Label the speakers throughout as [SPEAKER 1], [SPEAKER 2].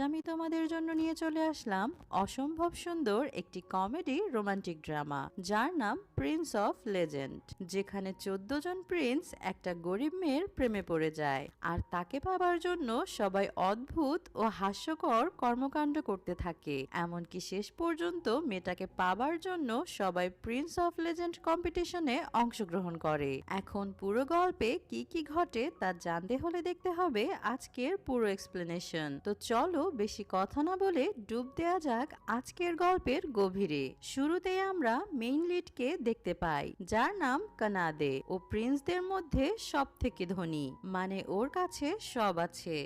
[SPEAKER 1] আমি তোমাদের জন্য নিয়ে চলে আসলাম অসম্ভব সুন্দর একটি কমেডি রোমান্টিক ড্রামা যার নাম প্রিন্স অফ লেজেন্ড, যেখানে 14 জন প্রিন্স একটা গরিব মেয়ের প্রেমে পড়ে যায় আর তাকে পাবার জন্য সবাই অদ্ভুত ও হাস্যকর কর্মকাণ্ড করতে থাকে। এমনকি শেষ পর্যন্ত মেয়েটাকে পাবার জন্য সবাই প্রিন্স অফ লেজেন্ড কম্পিটিশনে অংশগ্রহণ করে। এখন পুরো গল্পে কি কি ঘটে তা জানতে হলে দেখতে হবে আজকের পুরো এক্সপ্লেনেশন। তো চলো বেশি কথা না বলে ডুব দেয়া যাক আজকের গল্পের গভীরে। শুরুতেই আমরা মেইন লিডকে দেখতে পাই, যার নাম কানাদে। ও প্রিন্সদের মধ্যে সব থেকে ধনী, মানে ওর কাছে সব আছে,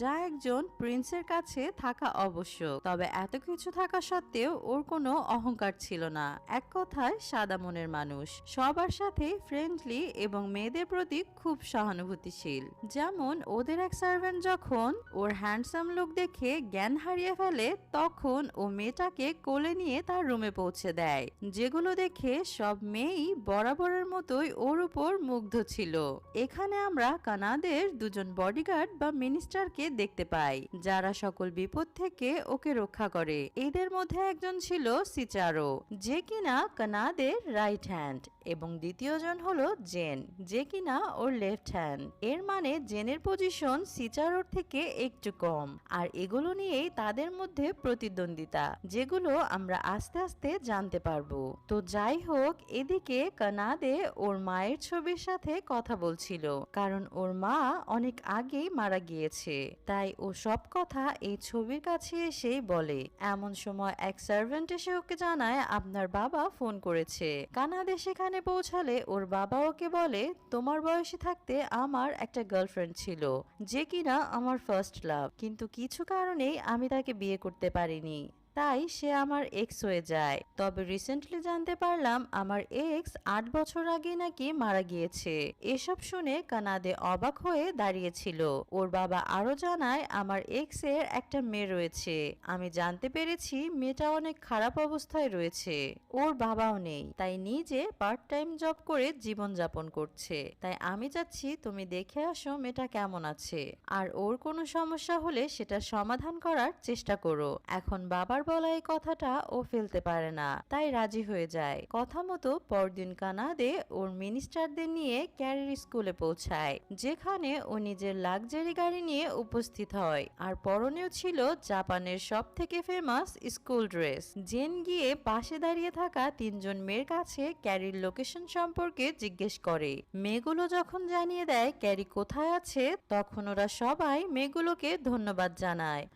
[SPEAKER 1] যা একজন প্রিন্সের কাছে থাকা আবশ্যক। তবে এত কিছু থাকা সত্ত্বেও ওর কোনো অহংকার ছিল না। এক কথায় সাদা মনের মানুষ, সবার সাথে ফ্রেন্ডলি এবং মেয়েদের প্রতি খুব সহানুভূতিশীল। যেমন ওদের এক সার্ভেন্ট যখন ওর হ্যান্ডসাম লুক দেখে জ্ঞান হারিয়ে ফেলে, তখন ও মেয়েটাকে কোলে নিয়ে তার রুমে পৌঁছে দেয়, যেগুলো দেখে সব মেয়েই বরাবরের মতোই ওর উপর মুগ্ধ ছিল। এখানে আমরা কানাদের দুজন বডিগার্ড বা মিনিস্টারকে দেখতে পাই, যারা সকল বিপদ থেকে ওকে রক্ষা করে। এদের মধ্যে একজন ছিল সিচারো, যে কিনা কানাদের রাইট হ্যান্ড, এবং দ্বিতীয়জন হলো জেন, যে কিনা ওর লেফট হ্যান্ড। এর মানে জেনের পজিশন সিচারোর থেকে একটু কম, আর এগুলো নিয়েই তাদের মধ্যে প্রতিদ্বন্দ্বিতা, যেগুলো আমরা আস্তে আস্তে জানতে পারবো। তো যাই হোক, এদিকে কানাদে ওর মায়ের ছবির সাথে কথা বলছিল, কারণ ওর মা অনেক আগেই মারা গিয়েছে, তাই ও সব কথা এই ছবির কাছে এসেই বলে। এমন সময় এক সার্ভেন্ট এসে ওকে জানায় আপনার বাবা ফোন করেছে। কানাদে সেখানে পৌঁছালে ওর বাবা ওকে বলে, তোমার বয়সী থাকতে আমার একটা গার্লফ্রেন্ড ছিল, যে কিনা আমার ফার্স্ট লাভ, কিন্তু কিছু কারণেই আমি তাকে বিয়ে করতে পারিনি, তাই সে আমার এক্স হয়ে যায়। তবে রিসেন্টলি জানতে পারলাম আমার এক্স 8 বছর আগে নাকি মারা গিয়েছে। এসব শুনে কানাদে অবাক হয়ে দাঁড়িয়েছিল। ওর বাবা আরো জানায় আমার এক্স এর একটা মেয়ে রয়েছে। আমি জানতে পেরেছি মেয়েটা অনেক খারাপ অবস্থায় রয়েছে, ওর বাবাও নেই, তাই নিজে পার্ট টাইম জব করে জীবন যাপন করছে। তাই আমি চাচ্ছি তুমি দেখে আসো মেয়েটা কেমন আছে, আর ওর কোনো সমস্যা হলে সেটা সমাধান করার চেষ্টা করো। এখন বাবার বলা এই কথাটা ও ফেলতে পারে না, তাই রাজি হয়ে যায়। কথা মতো পরদিন কানাদে ওর মিনিস্টারদের নিয়ে ক্যারির স্কুলে পৌঁছায়, যেখানে ও নিজের লাক্সারি গাড়ি নিয়ে উপস্থিত হয়, আর পরনেও ছিল জাপানের সব থেকে ফেমাস স্কুল ড্রেস। জেন গিয়ে পাশে দাঁড়িয়ে থাকা 3 জন মেয়ের কাছে ক্যারির লোকেশন সম্পর্কে জিজ্ঞেস করে। মেয়েগুলো যখন জানিয়ে দেয় ক্যারি কোথায় আছে, তখন ওরা সবাই মেয়েগুলোকে ধন্যবাদ জানায়।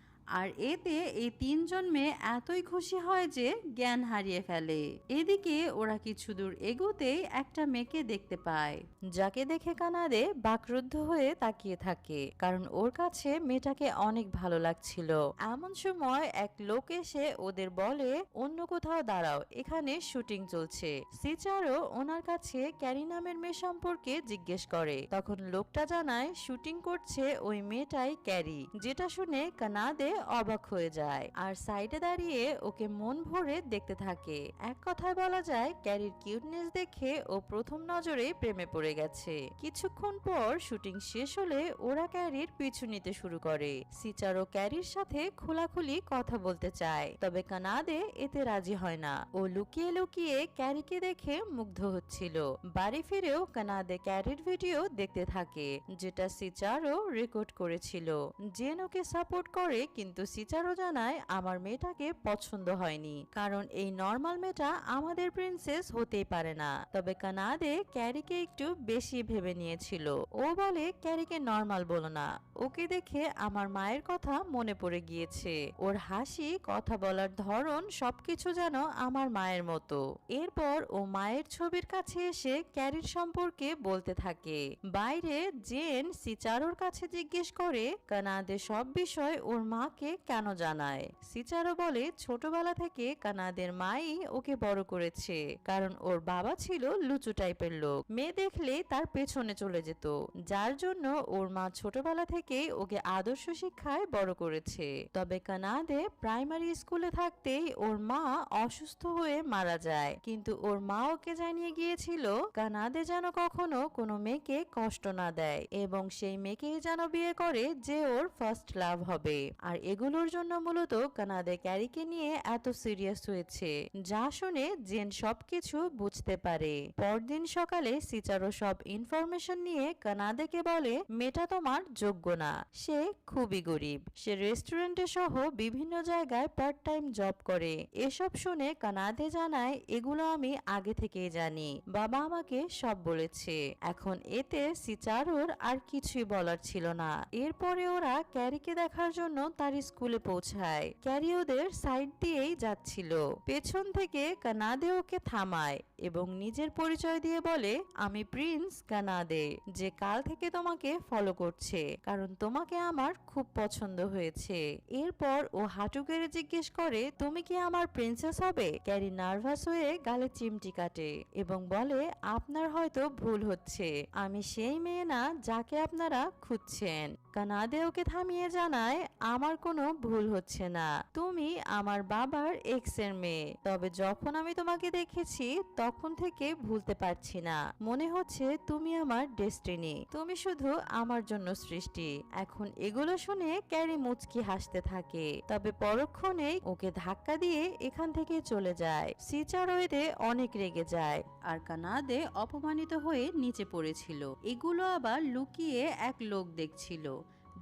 [SPEAKER 1] আর এতে এই 3 জন মেয়ে এতই খুশি হয় যে জ্ঞান হারিয়ে ফেলে। এদিকে ওরা কিছু দূর এগোতেই একটা মেয়েকে দেখতে পায়, যাকে দেখে কানাদে বাকরুদ্ধ হয়ে তাকিয়ে থাকে, কারণ ওর কাছে মেয়েটাকে অনেক ভালো লাগছিল। এমন সময় এক লোক এসে ওদের বলে অন্য কোথাও দাঁড়াও, এখানে শুটিং চলছে। সিচারও ওনার কাছে ক্যারি নামের মেয়ে সম্পর্কে জিজ্ঞেস করে, তখন লোকটা জানায় শুটিং করছে ওই মেয়েটাই ক্যারি, যেটা শুনে কানাদে অবাক হয়ে যায় আর সাইডে দাঁড়িয়ে ওকে মন ভরে দেখতে থাকে। এক কথায় বলা যায় ক্যারির কিউটনেস দেখে ও প্রথম নজরে প্রেমে পড়ে গেছে। কিছুক্ষণ পর শুটিং শেষ হলে ওরা ক্যারির পিছু নিতে শুরু করে। সিচারো ক্যারির সাথে খোলাখুলি কথা বলতে চায়, তবে কানাদে এতে রাজি হয় না। ও লুকিয়ে লুকিয়ে ক্যারিকে দেখে মুগ্ধ হচ্ছিল। বাড়ি ফিরেও কানাদে ক্যারির ভিডিও দেখতে থাকে, যেটা সিচারো রেকর্ড করেছিল। জেন ওকে সাপোর্ট করে, কিন্তু সিচারো জানায় আমার মেয়েটাকে পছন্দ হয়নি, কারণ এই নর্মাল মেয়েটা আমাদের প্রিন্সেস হতেই পারে না। তবে কানাদে ক্যারিকে একটু বেশি ভেবে নিয়েছিল। ও বলে ক্যারিকে নর্মাল বলো না, ওকে দেখে আমার মায়ের কথা মনে পড়ে গিয়েছে, ওর হাসি, কথা বলার ধরন সবকিছু যেন আমার মায়ের মতো। এরপর ও মায়ের ছবির কাছে এসে ক্যারির সম্পর্কে বলতে থাকে। বাইরে জেন সিচারোর কাছে জিজ্ঞেস করে কানাদে সব বিষয় ওর মাকে কেন জানায়। সিচারো বলে ছোটবেলা থেকে কানাদের মাই ওকে বড় করেছে, কারণ ওর বাবা ছিল লুচু টাইপের লোক, মেয়ে দেখলে তার পেছনে চলে যেত, যার জন্য ওর মা ছোটবেলা থেকেই ওকে আদর্শ শিক্ষায় বড় করেছে। তবে কানাদে প্রাইমারি স্কুলে থাকতেই ওর মা অসুস্থ হয়ে মারা যায়, কিন্তু ওর মা ওকে জানিয়ে গিয়েছিল কানাদে যেন কখনো কোনো মেয়েকে কষ্ট না দেয়, এবং সেই মেয়েকেই যেন বিয়ে করে যে ওর ফার্স্ট লাভ হবে। আর এগুলোর জন্য মূলত কানাডে ক্যারিকে নিয়ে এত সিরিয়াস হয়েছে, যা শুনে জেন সবকিছু বুঝতে পারে। পরদিন সকালে সিচারো সব ইনফরমেশন নিয়ে কানাডেকে বলে মেয়েটা তোমার যোগ্য না, সে খুবই গরিব, সে রেস্টুরেন্টে সহ বিভিন্ন জায়গায় পার্ট টাইম জব করে। এসব শুনে কানাডে জানায় এগুলো আমি আগে থেকেই জানি, বাবা আমাকে সব বলেছে। এখন এতে সিচারোর আর কিছুই বলার ছিল না। এরপরে ওরা ক্যারিকে দেখার জন্য তার স্কুলে পৌঁছায়। ক্যারি ওদের সাইড দিয়েই যাচ্ছিল, পেছন থেকে কানাডে ওকে থামায় এবং নিজের পরিচয় দিয়ে বলে আমি প্রিন্স কানাডে, যে কাল থেকে তোমাকে ফলো করছে কারণ তোমাকে আমার খুব পছন্দ হয়েছে। এরপর ও হাঁটু গেড়ে জিজ্ঞেস করে তুমি কি আমার প্রিন্সেস হবে? ক্যারি নার্ভাস হয়ে গালে চিমটি কাটে এবং বলে আপনার হয়তো ভুল হচ্ছে, আমি সেই মেয়ে না যাকে আপনারা খুঁজছেন। কানাডে ওকে থামিয়ে জানায় আমার কোনো ভুল হচ্ছে না, তুমি আমার বাবার এক্স এর মেয়ে। তবে যখন আমি তোমাকে দেখেছি তখন থেকে ভুলতে পারছি না, মনে হচ্ছে তুমি আমার ডেস্টিনি, তুমি শুধু আমার জন্য সৃষ্টি। এখন এগুলো শুনে ক্যারি মুচকি হাসতে থাকে, তবে পরক্ষণেই ওকে ধাক্কা দিয়ে এখান থেকে চলে যায়। সিচারো এতে অনেক রেগে যায় আর কানাডে অপমানিত হয়ে নিচে পড়েছিল। এগুলো আবার লুকিয়ে এক লোক দেখছিল,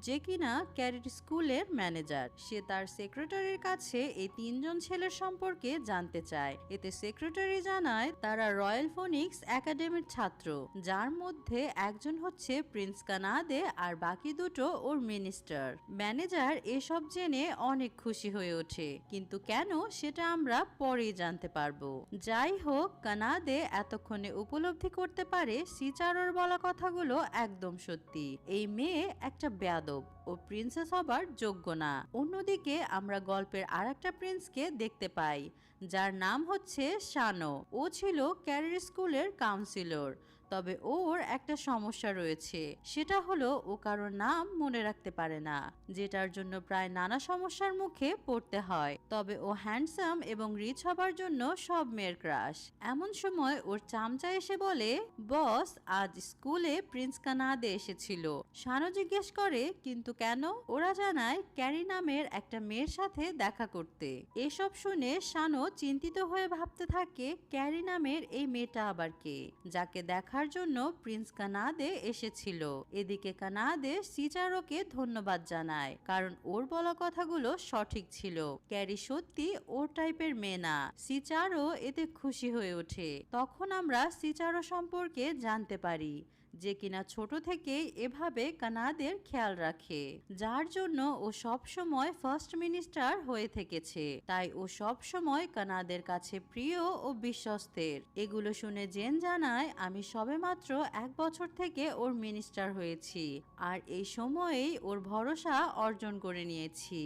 [SPEAKER 1] যে কিনা ক্যারির স্কুলের ম্যানেজার। সে তার সেক্রেটারির কাছে এই তিনজন ছেলের সম্পর্কে জানতে চায়। এতে সেক্রেটারি জানায় তারা রয়্যাল ফোনিক্স একাডেমির ছাত্র, যার মধ্যে একজন হচ্ছে প্রিন্স কানাডে আর বাকি দুটো ওর মিনিস্টার। ম্যানেজার এসব জেনে অনেক খুশি হয়ে ওঠে, কিন্তু কেন সেটা আমরা পরেই জানতে পারবো। যাই হোক, কানাডে এতক্ষণে উপলব্ধি করতে পারে সিচারোর বলা কথাগুলো একদম সত্যি। এই মেয়ে একটা বেয়াদব, ও প্রিন্সেস হবার যোগ্য না। অন্যদিকে আমরা গল্পের আরেকটা প্রিন্সকে দেখতে পাই, যার নাম হচ্ছে শানো। ও ছিল ক্যারির স্কুলের কাউন্সিলর, তবে ওর একটা সমস্যা রয়েছে, সেটা হলো ও কারোর নাম মনে রাখতে পারে না, যেটার জন্য প্রায় নানা সমস্যার মুখে পড়তে হয়। তবে ও হ্যান্ডসাম এবং রিচ হবার জন্য সব মেয়ের ক্রাশ। এমন সময় ওর চামচা এসে বলে বস, আজ স্কুলে প্রিন্স কানাডে এসেছিল। শানো জিজ্ঞেস করে কিন্তু কেন? ওরা জানায় ক্যারি নামের একটা মেয়ের সাথে দেখা করতে। এসব শুনে শানো চিন্তিত হয়ে ভাবতে থাকে ক্যারি নামের এই মেয়েটা আবার কে, যাকে দেখার জন্য প্রিন্স কানাডে এসেছিল। এদিকে কানাডে সিচারোকে ধন্যবাদ জানায়, কারণ ওর বলা কথাগুলো সঠিক ছিল। ক্যারি সত্যি ওর টাইপের মেয়ে না। সিচারো এতে খুশি হয়ে ওঠে। তখন আমরা সিচারো সম্পর্কে জানতে পারি, যে কিনা ছোট থেকেই এভাবে কানাডের খেয়াল রাখে, যার জন্য ও সব সময় ফার্স্ট মিনিস্টার হয়ে থেকেছে। তাই ও সব সময় কানাডের কাছে প্রিয় ও বিশ্বস্তের। এগুলো শুনে জেন জানায় আমি সবেমাত্র 1 বছর থেকে ওর মিনিস্টার হয়েছি, আর এই সময়েই ওর ভরসা অর্জন করে নিয়েছি।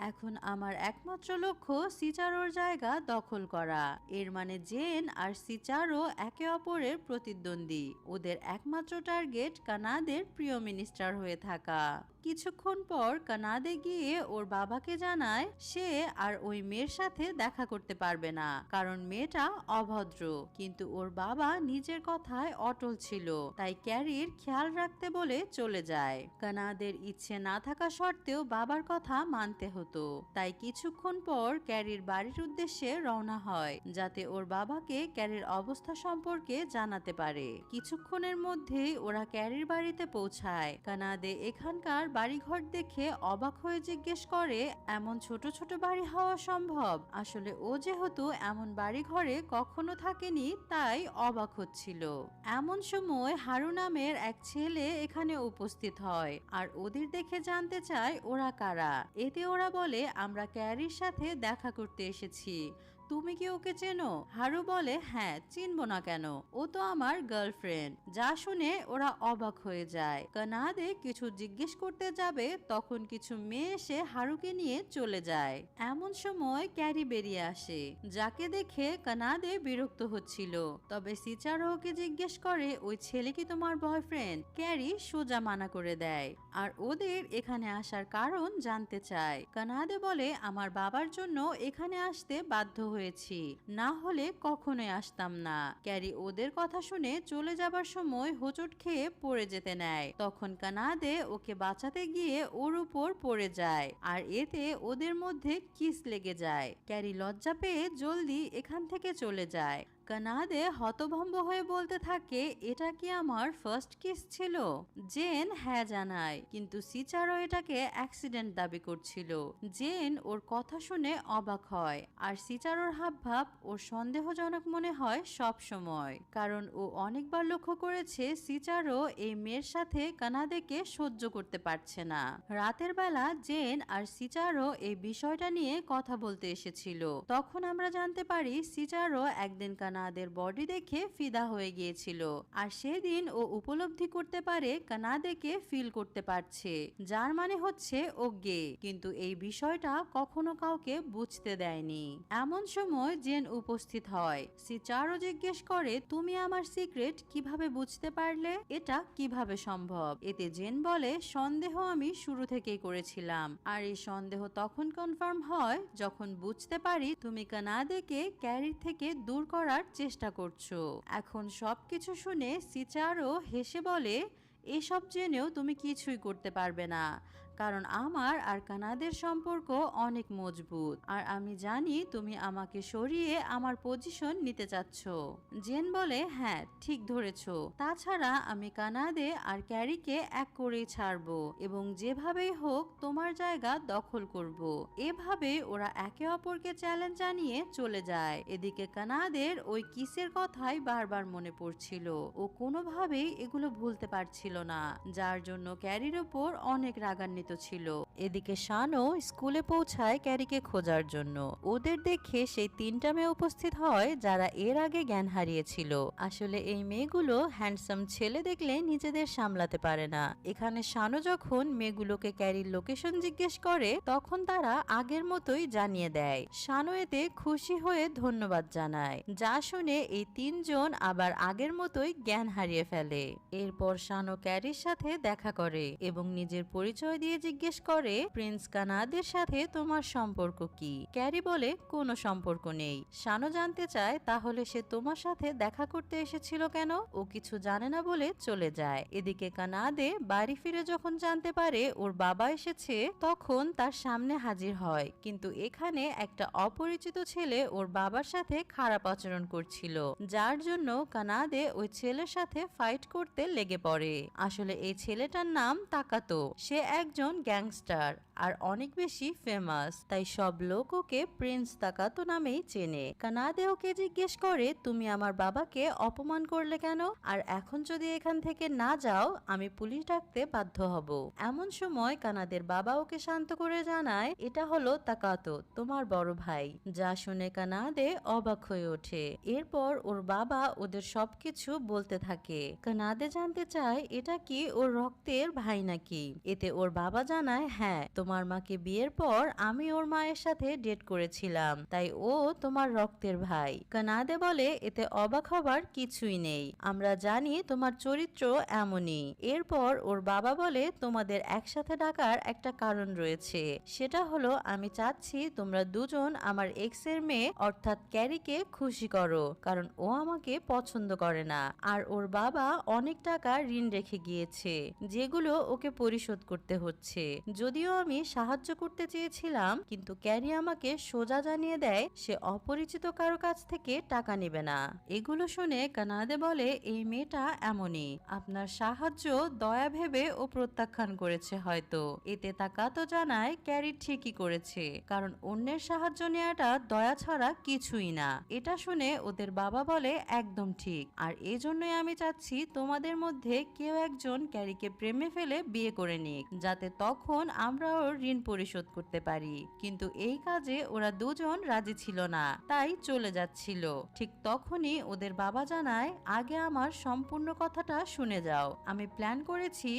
[SPEAKER 1] এখন আমার একমাত্র লক্ষ্য সিচারোর জায়গা দখল করা। এর মানে জেন আর সিচারো একে অপরের প্রতিদ্বন্দ্বী। ওদের একমাত্র টার্গেট কানাডের প্রিয় মিনিস্টার হয়ে থাকা। কিছুক্ষণ পর কানাডে গিয়ে ওর বাবাকে জানায় সে আর ওই মেয়ের সাথে দেখা করতে পারবে না, কারণ মেয়েটা অভদ্র। কিন্তু ওর বাবা নিজের কথায় অটল ছিল, তাই ক্যারির খেয়াল রাখতে বলে চলে যায়। কানাডের ইচ্ছে না থাকা সত্ত্বেও বাবার কথা মানতে হতো, তাই কিছুক্ষণ পর ক্যারির বাড়ির উদ্দেশ্যে রওনা হয়, যাতে ওর বাবাকে ক্যারির অবস্থা সম্পর্কে জানাতে পারে। কিছুক্ষণের মধ্যেই ওরা ক্যারির বাড়িতে পৌঁছায়। কানাডে এখানকার বাড়িঘর দেখে অবাক হয়ে জিজ্ঞেস করে এমন ছোট ছোট বাড়ি হওয়া সম্ভব? আসলে ও যেহেতু এমন বাড়ি ঘরে কখনো থাকেনি, তাই অবাক হচ্ছিল। এমন সময় হারু নামের এক ছেলে এখানে উপস্থিত হয় আর ওদের দেখে জানতে চায় ওরা কারা। এতে ওরা বলে আমরা ক্যারির সাথে দেখা করতে এসেছি, তুমি কি ওকে চেনো? হারু বলে হ্যাঁ, চিনবো না কেন, ও তো আমার গার্লফ্রেন্ড। যা শুনে ওরা অবাক হয়ে যায়। কানাডে কিছু জিজ্ঞেস করতে যাবে, তখন কিছু মেয়ে এসে হারুকে নিয়ে চলে যায়। এমন সময় ক্যারি বেরিয়ে আসে, যাকে দেখে কানাডে বিরক্ত হচ্ছিল। তবে সিচারোকে জিজ্ঞেস করে ওই ছেলে কি তোমার বয়ফ্রেন্ড? ক্যারি সোজা মানা করে দেয় আর ওদের এখানে আসার কারণ জানতে চায়। কানাডে বলে আমার বাবার জন্য এখানে আসতে বাধ্য হয়েছি, না হলে কখনোই আসতাম না। ক্যারি ওদের কথা শুনে চলে যাবার সময় হোঁচট খেয়ে পড়ে যেতে নেয়। তখন কানাদে ওকে বাঁচাতে গিয়ে ওর উপর পড়ে যায়, আর এতে ওদের মধ্যে কিস লেগে যায়। ক্যারি লজ্জা পেয়ে জলদি এখান থেকে চলে যায়। কানাদে হতভম্ব হয়ে বলতে থাকে, এটা কি আমার ফার্স্ট কিস ছিল? জেন হ্যাঁ জানায়, কিন্তু সিচারও এটাকে অ্যাক্সিডেন্ট দাবি করছিল। জেন ওর কথা শুনে অবাক হয়, আর সিচারোর হাবভাব ওর সন্দেহজনক মনে হয় সব সময়, কারণ ও অনেকবার লক্ষ্য করেছে সিচারও এই মেয়ের সাথে কানাদেকে সহ্য করতে পারছে না। রাতের বেলা জেন আর সিচারও এই বিষয়টা নিয়ে কথা বলতে এসেছিল। তখন আমরা জানতে পারি সিচারও একদিন কানাদের বডি দেখে ফিদা হয়ে গিয়েছিল, আর সেদিন ও উপলব্ধি করতে পারে কানাদেকে ফিল করতে পারছে, যার মানে হচ্ছে ও গে, কিন্তু এই বিষয়টা কখনো কাউকে বুঝতে দেয়নি। এমন সময় জেন উপস্থিত হয়। সিচারও জিজ্ঞেস করে, তুমি আমার সিক্রেট কিভাবে বুঝতে পারলে? এটা কিভাবে সম্ভব? এতে জেন বলে, সন্দেহ আমি শুরু থেকেই করেছিলাম, আর এই সন্দেহ তখন কনফার্ম হয় যখন বুঝতে পারি তুমি কানাদেকে ক্যারির থেকে দূর করার চেষ্টা করছো। এখন সবকিছু শুনে সিচারও হেসে বলে, এসব জেনেও তুমি কিছুই করতে পারবে না, কারণ আমার আর কানাদের সম্পর্ক অনেক মজবুত, আর আমি জানি তুমি আমাকে সরিয়ে আমার পজিশন নিতে চাচ্ছ। জেন বলে, হ্যাঁ ঠিক ধরেছ, তাছাড়া আমি কানাদে আর ক্যারিকে এক করেই ছাড়বো, এবং যেভাবেই হোক তোমার জায়গা দখল করব। এভাবে ওরা একে অপরকে চ্যালেঞ্জ জানিয়ে চলে যায়। এদিকে কানাদের ওই কিসের কথাই বারবার মনে পড়ছিল, ও কোনোভাবেই এগুলো ভুলতে পারছিল না, যার জন্য ক্যারির ওপর অনেক রাগান্বিত ছিল। এদিকে শানও স্কুলে পৌঁছায় ক্যারিকে খোঁজার জন্য। ওদের দেখে সেই তিনটা মেয়ে উপস্থিত হয় যারা এর আগে জ্ঞান হারিয়েছিল। আসলে এই মেয়েগুলো হ্যান্ডসাম ছেলে দেখলে নিজেদের সামলাতে পারে না। এখানে শানও যখন মেয়েগুলোকে ক্যারির লোকেশন জিজ্ঞেস করে, তখন তারা আগের মতোই জানিয়ে দেয়। শানও এতে খুশি হয়ে ধন্যবাদ জানায়, যা শুনে এই তিনজন আবার আগের মতোই জ্ঞান হারিয়ে ফেলে। এরপর শানও ক্যারির সাথে দেখা করে এবং নিজের পরিচয় দিয়ে জিজ্ঞেস করে, প্রিন্স কানাদের সাথে তোমার সম্পর্ক কি? ক্যারি বলে, কোনো সম্পর্ক নেই। শানও জানতে চায়, তাহলে সে তোমার সাথে দেখা করতে এসেছিল কেন? ও কিছু জানে না বলে চলে যায়। এদিকে কানাদে বাড়ি ফিরে যখন জানতে পারে ওর বাবা এসেছে, তখন তার সামনে হাজির হয়, কিন্তু এখানে একটা অপরিচিত ছেলে ওর বাবার সাথে খারাপ আচরণ করছিল, যার জন্য কানাদে ওই ছেলের সাথে ফাইট করতে লেগে পড়ে। আসলে এই ছেলেটার নাম তাকাতো। সে একজন গ্যাংস্টার আর অনেক বেশি ফেমাস, তাই সব লোক ওকে প্রিন্স তাকাতো নামেই চেনে। কানাদে ওকে জিজ্ঞেস করে, তুমি আমার বাবাকে অপমান করলে কেন? আর এখন যদি এখান থেকে না যাও, আমি পুলিশ ডাকতে বাধ্য হব। এমন সময় কানাদের বাবা ওকে শান্ত করে জানায়, এটা হলো তাকাতো, তোমার বড় ভাই। যা শুনে কানাদে অবাক হয়ে ওঠে। এরপর ওর বাবা ওদের সবকিছু বলতে থাকে। কানাদে জানতে চায়, এটা কি ওর রক্তের ভাই নাকি? এতে ওর বাবা জানায়, হ্যাঁ, তোমার মাকে বিয়ের পর আমি ওর মায়ের সাথে ডেট করেছিলাম, তাই ও তোমার রক্তের ভাই। কানাদে বলে, এতে অবাক হবার কিছুই নেই, আমরা জানি তোমার চরিত্র এমনই। এরপর ওর বাবা বলে, তোমাদের একসাথে ডাকার একটা কারণ রয়েছে, সেটা হলো আমি চাচ্ছি তোমরা দুজন আমার এক্স এর মেয়ে অর্থাৎ ক্যারিকে খুশি করো, কারণ ও আমাকে পছন্দ করে না, আর ওর বাবা অনেক টাকা ঋণ রেখে গিয়েছে, যেগুলো ওকে পরিশোধ করতে হচ্ছে। যদিও আমি সাহায্য করতে চেয়েছিলাম, কিন্তু ক্যারি আমাকে সোজা জানিয়ে দেয় সে অপরিচিত কারো কাছ থেকে টাকা নেবে না। এগুলো শুনে কানাদে বলে, এই মেয়েটা এমনই, আপনার সাহায্য দয়া ভেবে ও প্রত্যাখ্যান করেছে হয়তো। এতে তাকাতো জানায়, ক্যারি ঠিকই করেছে, কারণ অন্যের সাহায্য নেওয়াটা দয়া ছাড়া কিছুই না। এটা শুনে ওদের বাবা বলে, একদম ঠিক, আর এজন্যই আমি চাচ্ছি তোমাদের মধ্যে কেউ একজন ক্যারিকে প্রেমে ফেলে বিয়ে করে নিক, যাতে তখন আমরা ওর ঋণ পরিশোধ করতে পারি। কিন্তু এই কাজে ওরা দুজন রাজি ছিল না, তাই চলে যাচ্ছিল। ঠিক তখনই ওদের বাবা জানায়, আগে আমার সম্পূর্ণ কথাটা শুনে যাও। আমি প্ল্যান করেছি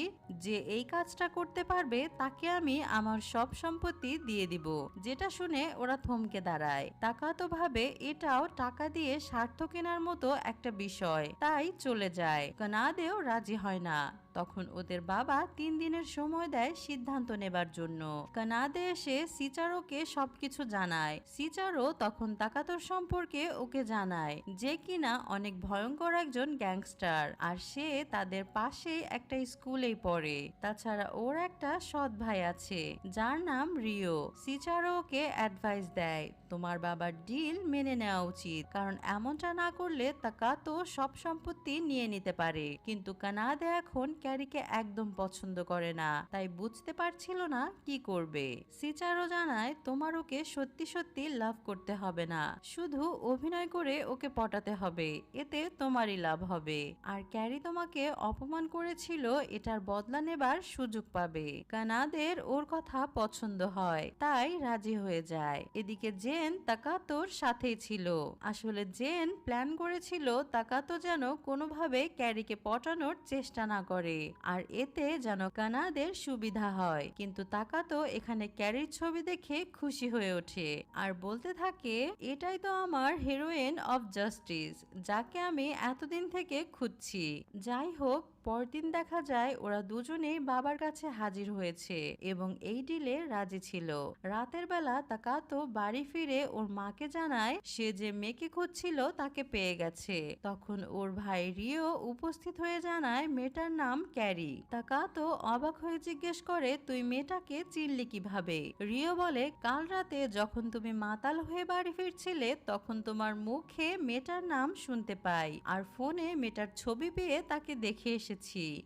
[SPEAKER 1] যে এই কাজটা করতে পারবে তাকে আমি আমার সব সম্পত্তি দিয়ে দিব। যেটা শুনে ওরা থমকে দাঁড়ায়। তাকাতো ভাবে এটাও টাকা দিয়ে স্বার্থ কেনার মতো একটা বিষয়, তাই চলে যায়। কানাদেও রাজি হয় না। তখন ওদের বাবা 3 দিনের সময় দেয় সিদ্ধান্ত নেবার জন্য। কানাডে এসে সিচারোকে সবকিছু জানায়। সিচারো তখন তাকাতোর সম্পর্কে ওকে জানায়, যে কিনা অনেক ভয়ঙ্কর একজন গ্যাংস্টার, আর সে তাদের পাশেই একটা স্কুলেই পড়ে। তাছাড়া ওর একটা সৎ ভাই আছে যার নাম রিও। সিচারো ওকে অ্যাডভাইস দেয়, তোমার বাবার ডিল মেনে নেওয়া উচিত, কারণ এমনটা না করলে তাকাতো সব সম্পত্তি নিয়ে নিতে পারে। কিন্তু কানাডা এখন ক্যারিকে একদম পছন্দ করে না, তাই বুঝতে পারছিল না কি করবে। সিচারো জানায়, তোমার ওকে সত্যি সত্যি লাভ করতে হবে না, শুধু অভিনয় করে ওকে পটাতে হবে, এতে তোমারই লাভ হবে। আর ক্যারি তোমাকে অপমান করেছিল, এটার বদলা নেবার সুযোগ পাবে। কানাদের ওর কথা পছন্দ হয়, তাই রাজি হয়ে যায়। এদিকে জেন তাকাতোর সাথেই ছিল। আসলে জেন প্ল্যান করেছিল তাকাতো যেন কোনোভাবে ক্যারিকে পটানোর চেষ্টা না করে, আর এতে যেন কানাদের সুবিধা হয়। কিন্তু তাকাতো এখানে ক্যারির ছবি দেখে খুশি হয়ে ওঠে আর বলতে থাকে, এটাই তো আমার হিরোইন অফ জাস্টিস, যাকে আমি এতদিন থেকে খুঁজছি। যাই হোক, পরদিন দেখা যায় ওরা দুজনেই বাবার কাছে হাজির হয়েছে এবং এই ডিলে রাজি ছিল। রাতের বেলা তাকাতো বাড়ি ফিরে ওর মাকে জানায় সে যে মেয়েকে খুঁজছিল তাকে পেয়ে গেছে। তখন ওর ভাই রিও উপস্থিত হয়ে জানায় মেয়েটার নাম ক্যারি। তাকাতো অবাক হয়ে জিজ্ঞেস করে, তুই মেয়েটাকে চিনলি কিভাবে? রিও বলে, কাল রাতে যখন তুমি মাতাল হয়ে বাড়ি ফিরছিলে তখন তোমার মুখে মেয়েটার নাম শুনতে পাই, আর ফোনে মেয়েটার ছবি পেয়ে তাকে দেখে এসেছি।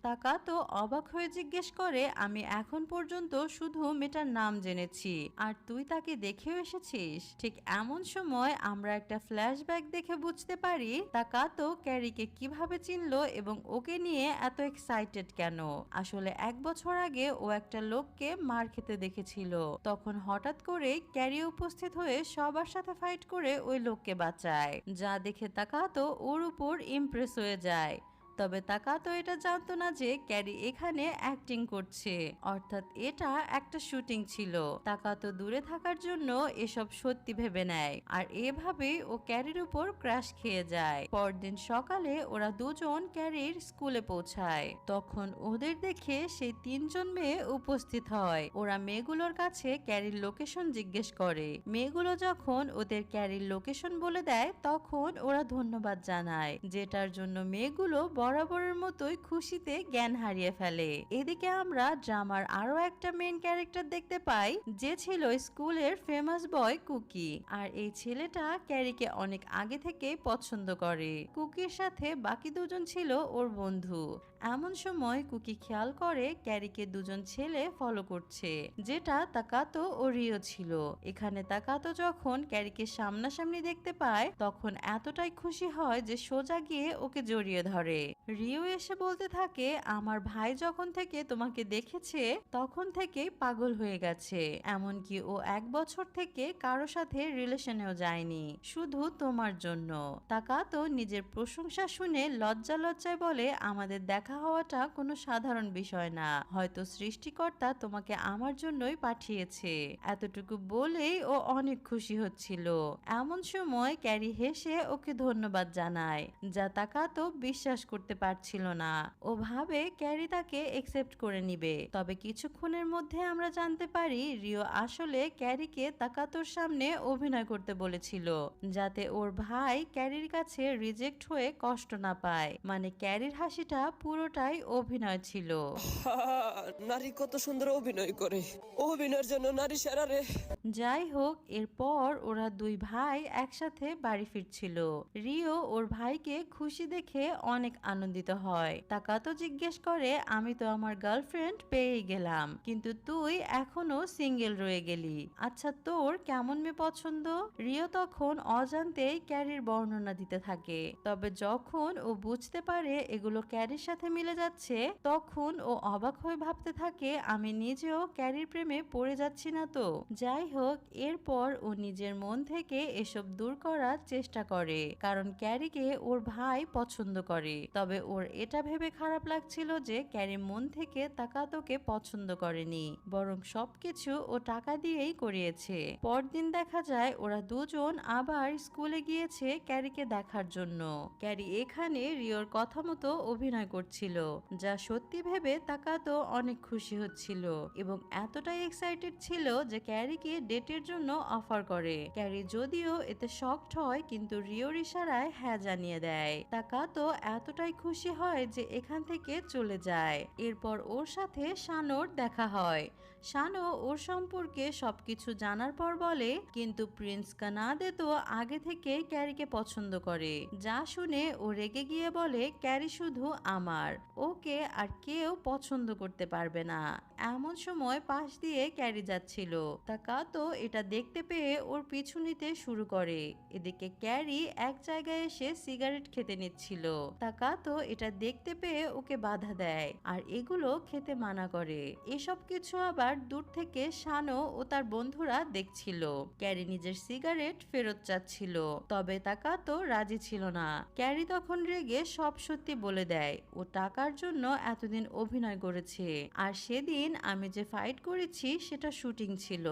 [SPEAKER 1] তাকাতো অবাক হয়ে জিজ্ঞেস করে, আমি এখন পর্যন্ত শুধু মেয়েটার নাম জেনেছি, আর তুই তাকে দেখেও এসেছিস? ঠিক এমন সময় আমরা একটা ফ্ল্যাশব্যাক দেখে বুঝতে পারি তাকাতো ক্যারিকে কিভাবে চিনলো এবং ওকে নিয়ে এত এক্সাইটেড কেন। আসলে 1 বছর আগে ও একটা লোককে মার খেতে দেখেছিল, তখন হঠাৎ করে ক্যারি উপস্থিত হয়ে সবার সাথে ফাইট করে ওই লোককে বাঁচায়, যা দেখে তাকাতো ওর উপর ইমপ্রেস হয়ে যায়। তবে তাকাতো এটা জানতো না যে ক্যারি এখানে অ্যাক্টিং করছে, অর্থাৎ এটা একটা শুটিং ছিল। তাকাতো দূরে থাকার জন্য এসব সত্যি ভেবে নেয়, আর এভাবেই ও ক্যারির উপর ক্র্যাশ খেয়ে যায়। পরদিন সকালে ওরা দুজন ক্যারির স্কুলে পৌঁছায়। তখন ওদের দেখে সেই 3 জন মেয়ে উপস্থিত হয়। ওরা মেয়েগুলোর কাছে ক্যারির লোকেশন জিজ্ঞেস করে। মেয়েগুলো যখন ওদের ক্যারির লোকেশন বলে দেয় তখন ওরা ধন্যবাদ জানায়, যেটার জন্য মেয়েগুলো বরাবরের মতোই খুশিতে জ্ঞান হারিয়ে ফেলে। এদিকে আমরা ড্রামার আরো একটা মেইন ক্যারেক্টার দেখতে পাই, যে ছিল স্কুলের ফেমাস বয় কুকি। আর এই ছেলেটা ক্যারিকে অনেক আগে থেকেই পছন্দ করে। কুকির সাথে বাকি দুজন ছিল ওর বন্ধু। এমন সময় কুকি খেয়াল করে ক্যারিকে দুজন ছেলে ফলো করছে, যেটা তাকাতো ও রিও ছিল। এখানে তাকাতো যখন ক্যারিকে সামনাসামনি দেখতে পায় তখন এতটাই খুশি হয় যে সোজা গিয়ে ওকে জড়িয়ে ধরে। রিও এসে বলতে থাকে, আমার ভাই যখন থেকে তোমাকে দেখেছে তখন থেকেই পাগল হয়ে গেছে, এমনকি ও 1 বছর থেকে কারো সাথে রিলেশনেও যায়নি, শুধু তোমার জন্য। তাকাতো নিজের প্রশংসা শুনে লজ্জা লজ্জায় বলে, আমাদের দেখা হওয়াটা কোনো সাধারণ বিষয় না, হয়তো সৃষ্টিকর্তা তোমাকে আমার জন্যই পাঠিয়েছে। এতটুকু বলেই ও অনেক খুশি হচ্ছিল। এমন সময় ক্যারি হেসে ওকে ধন্যবাদ জানায়, যা তাকাতো বিশ্বাস করতে পারছিল না। ও ভাবে ক্যারি তাকে একসেপ্ট করে নিবে। তবে কিছুক্ষণের মধ্যে আমরা জানতে পারি রিও আসলে ক্যারিকে তাকাতোর সামনে অভিনয় করতে বলেছিল, যাতে ওর ভাই ক্যারির কাছে রিজেক্ট হয়ে কষ্ট না পায়। মানে ক্যারির হাসিটা পুরোটাই অভিনয় ছিল।
[SPEAKER 2] নারী কত সুন্দর অভিনয় করে, অভিনয়ের জন্য নারী সেরা রে।
[SPEAKER 1] যাই হোক, এরপর ওরা দুই ভাই একসাথে বাড়ি ফিরছিল। রিও ওর ভাইকে খুশি দেখে অনেক আনন্দিত হয়। তাকাতো জিজ্ঞেস করে, আমি তো আমার গার্লফ্রেন্ড পেয়ে গেলাম, কিন্তু তুই এখনো সিঙ্গেল রয়ে গেলি। আচ্ছা, তোর কেমন মেয়ে পছন্দ? রিও তখন অজান্তেই ক্যারির বর্ণনা দিতে থাকে। তবে যখন ও বুঝতে পারে এগুলো ক্যারির সাথে মিলে যাচ্ছে তখন ও অবাক হয়ে ভাবতে থাকে, আমি নিজেও ক্যারির প্রেমে পড়ে যাচ্ছি না তো? যাই হোক, হোক, এরপর ও নিজের মন থেকে এসব দূর করার চেষ্টা করে, কারণ ক্যারিকে ওর ভাই পছন্দ করে। তবে ওর এটা ভেবে খারাপ লাগছিল যে ক্যারি মন থেকে তাকাতোকে পছন্দ করেনি, বরং সবকিছু ও টাকা দিয়েই করিয়েছে। পরদিন দেখা যায় ওরা দুজন আবার স্কুলে গিয়েছে ক্যারিকে দেখার জন্য। ক্যারি এখানে রিওর কথা মতো অভিনয় করছিল, যা সত্যি ভেবে তাকাতো অনেক খুশি হচ্ছিল এবং এতটাই এক্সাইটেড ছিল যে ক্যারিকে ডেটের জন্য অফার করে। ক্যারি যদিও এতে শকড হয়, কিন্তু রিওর ইশারায় হ্যাঁ জানিয়ে দেয়। তাকাতো এতটাই খুশি হয় যে এখান থেকে চলে যায়। এরপর ওর সাথে শানোর দেখা হয়। শানো ওর সম্পর্কে সবকিছু জানার পর বলে, কিন্তু প্রিন্স কানাদে তো আগে থেকে ক্যারিকে পছন্দ করে। যা শুনে ও রেগে গিয়ে বলে, ক্যারি শুধু আমার, ওকে আর কেউ পছন্দ করতে পারবে না। এমন সময় পাশ দিয়ে ক্যারি যাচ্ছিল। তাকাতো এটা দেখতে পেয়ে ওর পিছু নিতে শুরু করে। এদিকে ক্যারি এক জায়গায় এসে সিগারেট খেতে নিচ্ছিল। তাকাতো এটা দেখতে পেয়ে ওকে বাধা দেয় আর এগুলো খেতে মানা করে। এসব কিছু আবার দূর থেকে শানো ও তার বন্ধুরা দেখছিল। ক্যারি নিজের সিগারেট ফেরত চাচ্ছিল, তবে তাকাতো রাজি ছিল না। ক্যারি তখন রেগে সব সত্যি বলে দেয়, ও টাকার জন্য এতদিন অভিনয় করেছে, আর সেদিন আমি যে ফাইট করেছি সেটা শুটিং ছিল।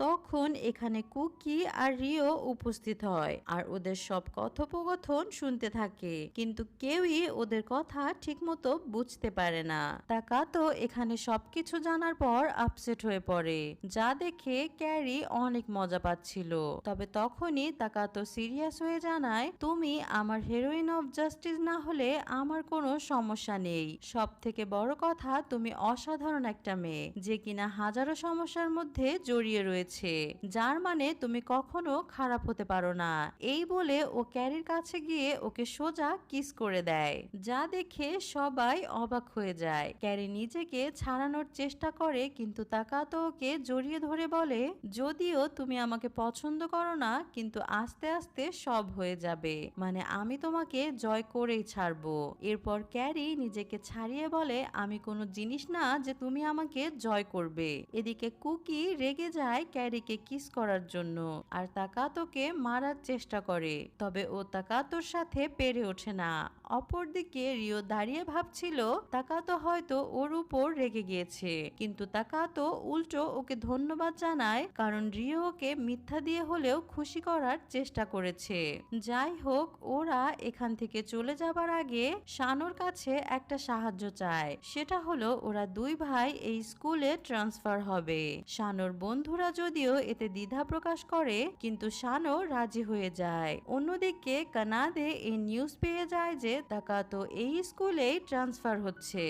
[SPEAKER 1] তখন এখানে কুকি আর রিও উপস্থিত হয় আর ওদের সব কথোপকথন শুনতে থাকে, কিন্তু কেউই ওদের কথা ঠিকমতো বুঝতে পারে না। তাকাতো এখানে সবকিছু জানার পর আপসেট হয়ে পড়ে, যা দেখে ক্যারি অনেক মজা পাচ্ছিল। তবে তখনই তাকাতো সিরিয়াস হয়ে জানায়, তুমি আমার হিরোইন অফ জাস্টিস না হলে আমার কোনো সমস্যা নেই। সব থেকে বড় কথা, তুমি অসাধারণ একটা মেয়ে যে কিনা হাজারো সমস্যার মধ্যে জড়িয়ে রয়েছে, যার মানে তুমি কখনো খারাপ হতে পারো না। এই বলে ও ক্যারির কাছে গিয়ে ওকে সোজা কিস করে দেয়, যা দেখে সবাই অবাক হয়ে যায়। ক্যারি নিজেকে ছাড়ানোর চেষ্টা করে, কিন্তু তাকাতো ওকে জড়িয়ে ধরে বলে, যদিও তুমি আমাকে পছন্দ করো না, কিন্তু আস্তে আস্তে সব হয়ে যাবে, মানে আমি তোমাকে জয় করেই ছাড়বো। এরপর ক্যারি নিজেকে ছাড়িয়ে বলে, আমি কোনো জিনিস না যে তুমি আমাকে জয় করবে। এদিকে কুকি রেগে যায় ক্যারিকে কিস করার জন্য আর তাকাতোকে মারার চেষ্টা করে, তবে ও তাকাতোর সাথে পেরে ওঠে না। অপরদিকে রিও দাঁড়িয়ে ভাবছিল তাকাতো হয়তো ওর উপর রেগে গিয়েছে, কিন্তু তাকাতো উল্টো ওকে ধন্যবাদ জানায়, কারণ রিও ওকে মিথ্যা দিয়ে হলেও খুশি করার চেষ্টা করেছে। যাই হোক, ওরা এখান থেকে চলে যাবার আগে শানোর কাছে একটা সাহায্য চায়। সেটা হলো ওরা দুই ভাই এই স্কুলে ট্রান্সফার হবে। শানোর বন্ধুরা যদিও এতে দ্বিধা প্রকাশ করে, কিন্তু শানো রাজি হয়ে যায়। অন্যদিকে কানাদে এই নিউজ পেয়ে যায় যে তাকাতো এই স্কুলেই ট্রান্সফার হচ্ছে।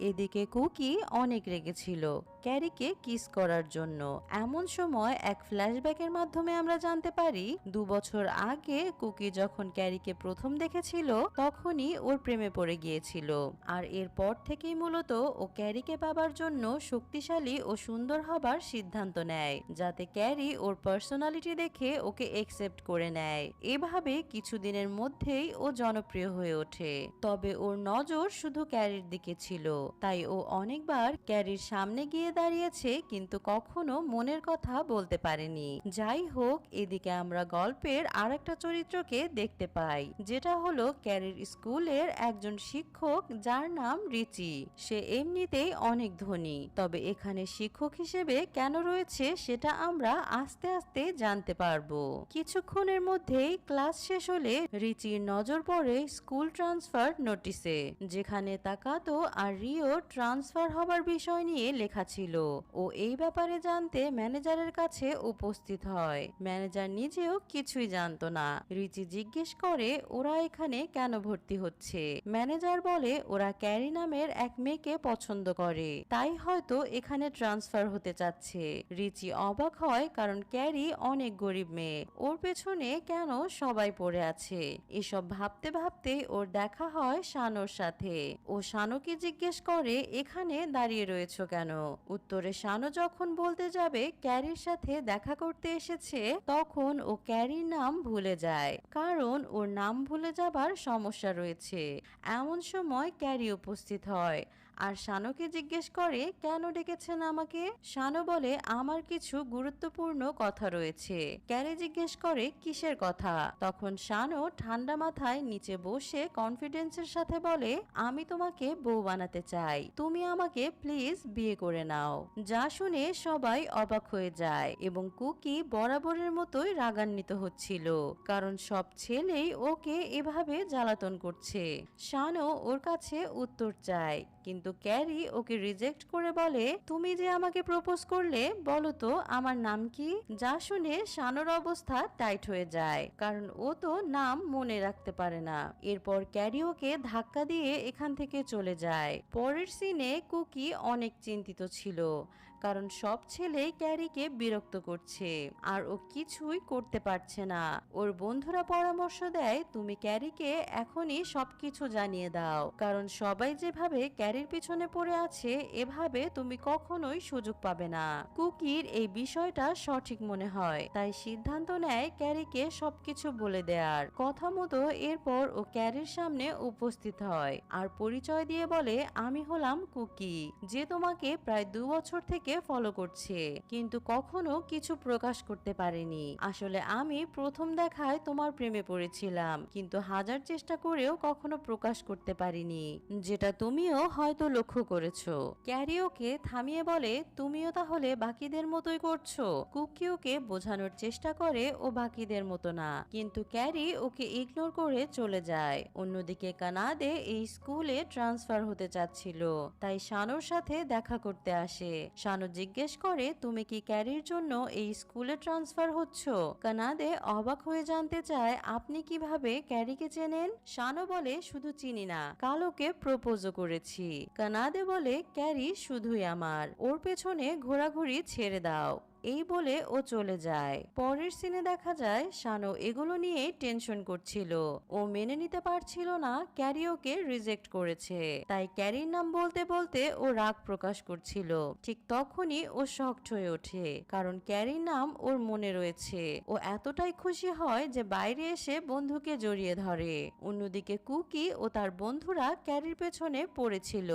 [SPEAKER 1] এদিকে কুকি অনেক রেগেছিল ক্যারিকে কিস করার জন্য। এমন সময় এক ফ্ল্যাশব্যাকের মাধ্যমে আমরা জানতে পারি 2 বছর আগে কুকি যখন ক্যারিকে প্রথম দেখেছিল তখনই ওর প্রেমে পড়ে গিয়েছিল, আর এরপর থেকেই মূলত ও ক্যারিকে পাবার জন্য শক্তিশালী ও সুন্দর হবার সিদ্ধান্ত নেয়, যাতে ক্যারি ওর পার্সোনালিটি দেখে ওকে একসেপ্ট করে নেয়। এভাবে কিছুদিনের মধ্যেই ও জনপ্রিয় হয়ে ওঠে। তবে ওর নজর শুধু ক্যারির দিকে ছিল, তাই ও অনেকবার ক্যারির সামনে গিয়ে দাঁড়িয়েছে, কিন্তু কখনো মনের কথা বলতে পারেনি। যাই হোক, এদিকে আমরা গল্পের আরেকটা চরিত্রকে দেখতে পাই, যেটা হলো ক্যারির স্কুলের একজন শিক্ষক, যার নাম রিচি। সে এমনিতেই অনেক ধনী, তবে এখানে শিক্ষক হিসেবে কেন রয়েছে সেটা আমরা আস্তে আস্তে জানতে পারবো। কিছুক্ষণের মধ্যেই ক্লাস শেষ হলে রিচির নজর পড়ে স্কুল ট্রান্সফার নোটিসে, যেখানে তাকাতো আর রিও ট্রান্সফার হবার বিষয় নিয়ে লেখা ছিল। ও এই ব্যাপারে জানতে ম্যানেজারের কাছে উপস্থিত হয়। ম্যানেজার নিজেও কিছুই জানতো না। রিচি জিজ্ঞেস করে ওরা এখানে কেন ভর্তি হচ্ছে। ম্যানেজার বলে ওরা ক্যারি নামের এক মেয়েকে পছন্দ করে, তাই হয়তো এখানে ট্রান্সফার হতে চাচ্ছে। রিচি অবাক হয়, কারণ ক্যারি অনেক গরিব মেয়ে, ওর পেছনে কেন সবাই পড়ে আছে। এসব ভাবতে ভাবতে ওর দেখা হয় শানোর সাথে। ও শানোকে জিজ্ঞেস করে এখানে দাঁড়িয়ে রয়েছো কেন। উত্তরে শানো যখন বলতে যাবে ক্যারির সাথে দেখা করতে এসেছে, তখন ও ক্যারির নাম ভুলে যায়, কারণ ওর নাম ভুলে যাবার সমস্যা রয়েছে। এমন সময় ক্যারি উপস্থিত হয় আর শানুকে জিজ্ঞেস করে কেন ডেকেছেন আমাকে। শানু বলে আমার কিছু গুরুত্বপূর্ণ কথা রয়েছে। ক্যারি জিজ্ঞেস করে কিসের কথা। তখন শানু ঠান্ডা মাথায় নিচে বসে কনফিডেন্সের সাথে বলে আমি তোমাকে বউ বানাতে চাই, তুমি আমাকে প্লিজ বিয়ে করে নাও। যা শুনে সবাই অবাক হয়ে যায় এবং কুকি বরাবরের মতোই রাগান্বিত হচ্ছিল, কারণ সব ছেলেই ওকে এভাবে জ্বালাতন করছে। শানু ওর কাছে উত্তর চায়, কিন্তু ক্যারি ওকে রিজেক্ট করে বলে তুমি যে আমাকে প্রপোজ করলে বলো তো আমার নাম কি। যা শুনে শানুর অবস্থা টাইট হয়ে যায়, কারণ ও তো নাম মনে রাখতে পারে না। এরপর ক্যারি ওকে ধাক্কা দিয়ে এখান থেকে চলে যায়। পরের সিনে কুকি অনেক চিন্তিত ছিল, কারণ সব ছেলে ক্যারিকে বিরক্ত করছে আর ও কিছুই করতে পারছে না। ওর বন্ধুরা পরামর্শ দেয় তুমি ক্যারিকে এখনই সবকিছু জানিয়ে দাও, কারণ সবাই যেভাবে ক্যারির পিছনে পড়ে আছে এভাবে তুমি কখনোই সুযোগ পাবে না। কুকির এই বিষয়টা সঠিক মনে হয়, তাই সিদ্ধান্ত নেয় ক্যারিকে সবকিছু বলে দেয়ার। কথা মতো এরপর ও ক্যারির সামনে উপস্থিত হয় আর পরিচয় দিয়ে বলে আমি হলাম কুকি, যে তোমাকে প্রায় 2 বছর থেকে ফলো করছে, কিন্তু কখনো কিছু প্রকাশ করতে পারেনি। আসলে আমি প্রথম দেখায় তোমার প্রেমে পড়েছিলাম, কিন্তু হাজার চেষ্টা করেও কখনো প্রকাশ করতে পারিনি, যেটা তুমিও হয়তো লক্ষ্য করেছো। ক্যারি ওকে থামিয়ে বলে তুমিও তাহলে বাকিদের মতোই করছো। কুকি ওকে বোঝানোর চেষ্টা করে ও বাকিদের মতো না, কিন্তু ক্যারি ওকে ইগনোর করে চলে যায়। অন্যদিকে কানাডে এই স্কুলে ট্রান্সফার হতে চাচ্ছিল, তাই শানুর সাথে দেখা করতে আসে। শানু জিজ্ঞেস করে তুমি কি ক্যারির জন্য এই স্কুলে ট্রান্সফার হচ্ছ। কানাডে অবাক হয়ে জানতে চায় আপনি কিভাবে ক্যারিকে চেনেন। শানু বলে শুধু চিনি না, কাল ওকে প্রপোজও করেছি। কানাডে বলে ক্যারি শুধুই আমার, ওর পেছনে ঘোরাঘুরি ছেড়ে দাও। এই বলে ও চলে যায়। পরের সিনে দেখা যায় শানু এগুলো নিয়ে টেনশন করছিল। ও মেনে নিতে পারছিল না ক্যারি ওকে রিজেক্ট করেছে, তাই ক্যারির নাম বলতে বলতে ও রাগ প্রকাশ করছিল। ঠিক তখনই ও শকড হয়ে ওঠে, কারণ ক্যারির নাম ওর মনে রয়েছে। ও এতটাই খুশি হয় যে বাইরে এসে বন্ধুকে জড়িয়ে ধরে। অন্যদিকে কুকি ও তার বন্ধুরা ক্যারির পেছনে পড়েছিল।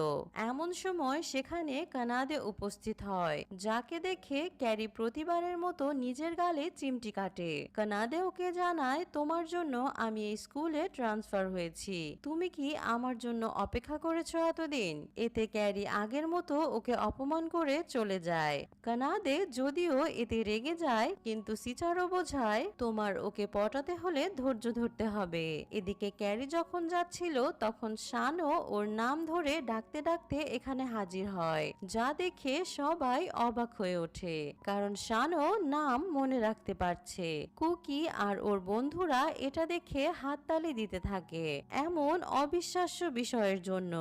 [SPEAKER 1] এমন সময় সেখানে কানাডে উপস্থিত হয়, যাকে দেখে ক্যারি প্রতিবারের মতো নিজের গালে চিমটি কাটে। কানাডে ওকে জানায় তোমার জন্য আমি এই স্কুলে ট্রান্সফার হয়েছি, তুমি কি আমার জন্য অপেক্ষা করেছো এতদিন। এতে ক্যারি আগের মতো ওকে অপমান করে চলে যায়। কানাডে যদিও এতে রেগে যায়, কিন্তু সিচারও বোঝায় তোমার ওকে পটাতে হলে ধৈর্য ধরতে হবে। এদিকে ক্যারি যখন যাচ্ছিল তখন শানু ওর নাম ধরে ডাকতে ডাকতে এখানে হাজির হয়, যা দেখে সবাই অবাক হয়ে ওঠে, কারণ শানু নাম মনে রাখতে পারছে। কুকি আর ওর বন্ধুরা এটা দেখে হাততালি দিতে থাকে এমন অবিশ্বাস্য বিষয়ের জন্য।